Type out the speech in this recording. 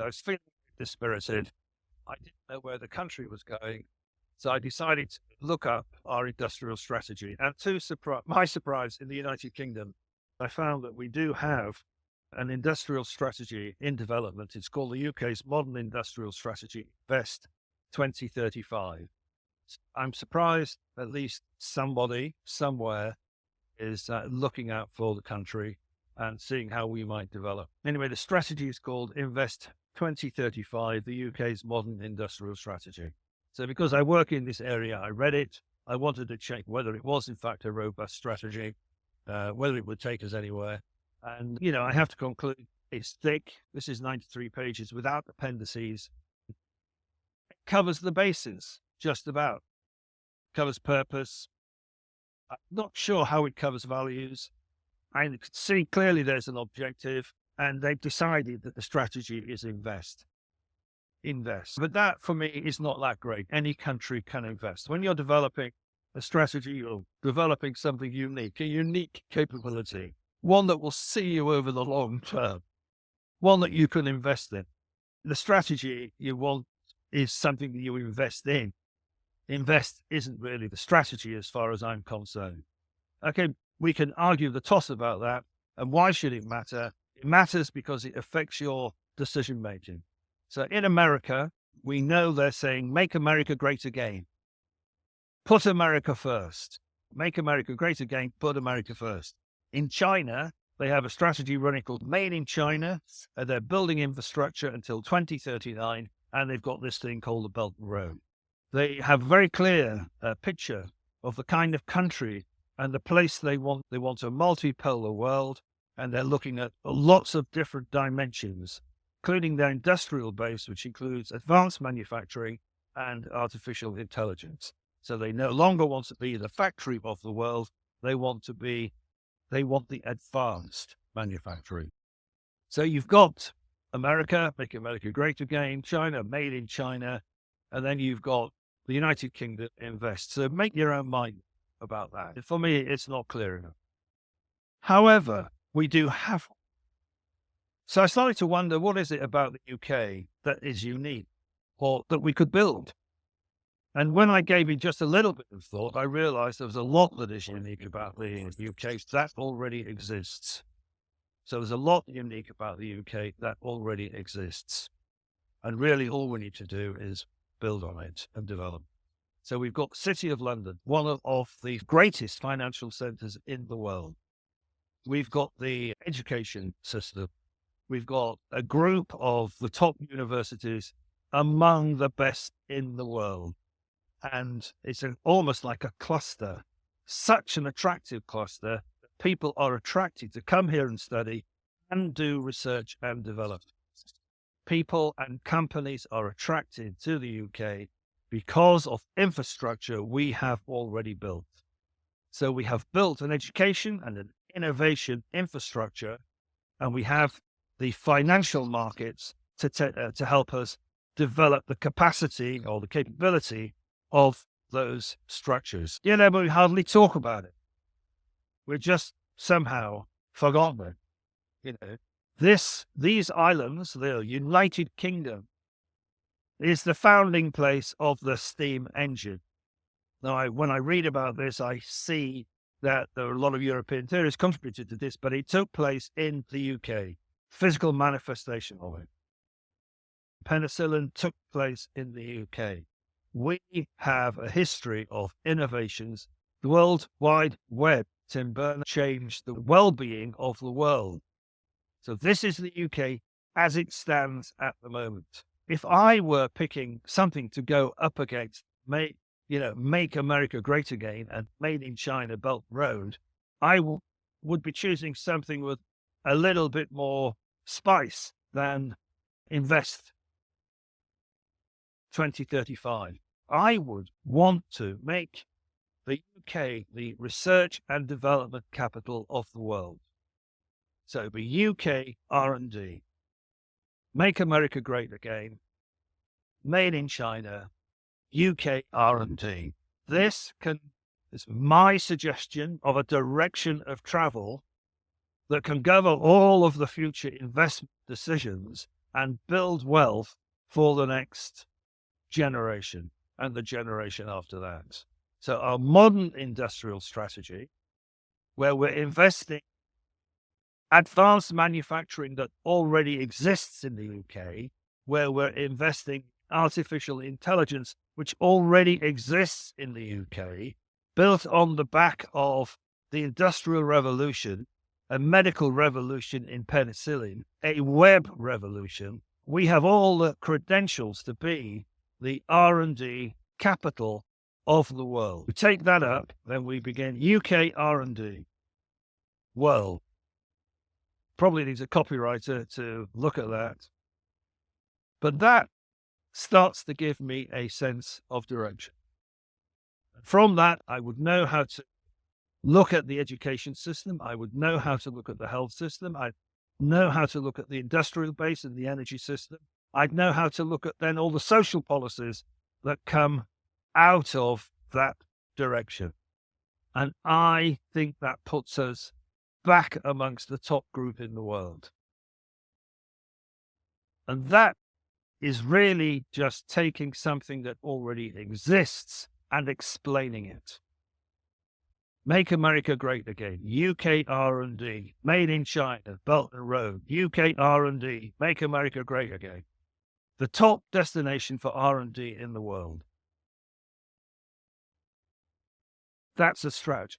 I was feeling dispirited. I didn't know where the country was going. So I decided to look up our industrial strategy. And my surprise, in the United Kingdom, I found that we do have an industrial strategy in development. It's called the UK's Modern Industrial Strategy, Invest 2035. I'm surprised at least somebody somewhere is looking out for the country and seeing how we might develop. Anyway, the strategy is called Invest 2035, the UK's Modern Industrial Strategy. So because I work in this area, I read it. I wanted to check whether it was in fact a robust strategy, whether it would take us anywhere. And, I have to conclude it's thick. This is 93 pages without appendices. It covers the bases, just about. Covers purpose. I'm not sure how it covers values. I can see clearly there's an objective, and they've decided that the strategy is invest. But that, for me, is not that great. Any country can invest. When you're developing a strategy, you're developing something unique, a unique capability, one that will see you over the long term, one that you can invest in. The strategy you want is something that you invest in. Invest isn't really the strategy as far as I'm concerned. Okay, we can argue the toss about that. And why should it matter? It matters because it affects your decision making. So in America, we know they're saying, make America great again. Put America first. Make America great again. Put America first. In China, they have a strategy running called Made in China. They're building infrastructure until 2039. And they've got this thing called the Belt and Road. They have a very clear picture of the kind of country and the place they want. They want a multipolar world. And they're looking at lots of different dimensions, including their industrial base, which includes advanced manufacturing and artificial intelligence. So they no longer want to be the factory of the world. They want the advanced manufacturing. So you've got America, make America great again, China, made in China, and then you've got the United Kingdom, invest. So make your own mind about that. For me, it's not clear enough. However, we do have. So I started to wonder, what is it about the UK that is unique or that we could build? And when I gave it just a little bit of thought, I realized there was a lot that is unique about the UK that already exists. So there's a lot unique about the UK that already exists. And really all we need to do is build on it and develop. So we've got the City of London, one of the greatest financial centers in the world. We've got the education system. We've got a group of the top universities among the best in the world. And it's almost like a cluster, such an attractive cluster. People are attracted to come here and study and do research and develop. People and companies are attracted to the UK because of infrastructure we have already built. So we have built an education and an innovation infrastructure, and we have the financial markets to help us develop the capacity or the capability of those structures. But we hardly talk about it. We're just somehow forgotten it. These islands, the United Kingdom, is the founding place of the steam engine. Now, when I read about this, I see that there are a lot of European theories contributed to this, but it took place in the UK, physical manifestation of it. Penicillin took place in the UK. We have a history of innovations. The World Wide Web, Tim Berners, changed the well-being of the world. So this is the UK as it stands at the moment. If I were picking something to go up against, make America great again and Made in China Belt Road, I would be choosing something with a little bit more spice than Invest 2035. I would want to make the UK the research and development capital of the world. So the UK R&D, make America great again, Made in China, UK R&D. This is my suggestion of a direction of travel that can govern all of the future investment decisions and build wealth for the next generation and the generation after that. So our modern industrial strategy, where we're investing advanced manufacturing that already exists in the UK, where we're investing artificial intelligence, which already exists in the UK, built on the back of the Industrial Revolution, a medical revolution in penicillin, a web revolution. We have all the credentials to be the R&D capital of the world. We take that up, then we begin UK R&D world. Probably needs a copywriter to look at that. But that starts to give me a sense of direction. From that, I would know how to look at the education system. I would know how to look at the health system. I'd know how to look at the industrial base and the energy system. I'd know how to look at then all the social policies that come out of that direction. And I think that puts us back amongst the top group in the world. And that is really just taking something that already exists and explaining it. Make America Great Again, UK R&D, Made in China, Belt and Road, UK R&D, Make America Great Again. The top destination for R&D in the world. That's a strategy.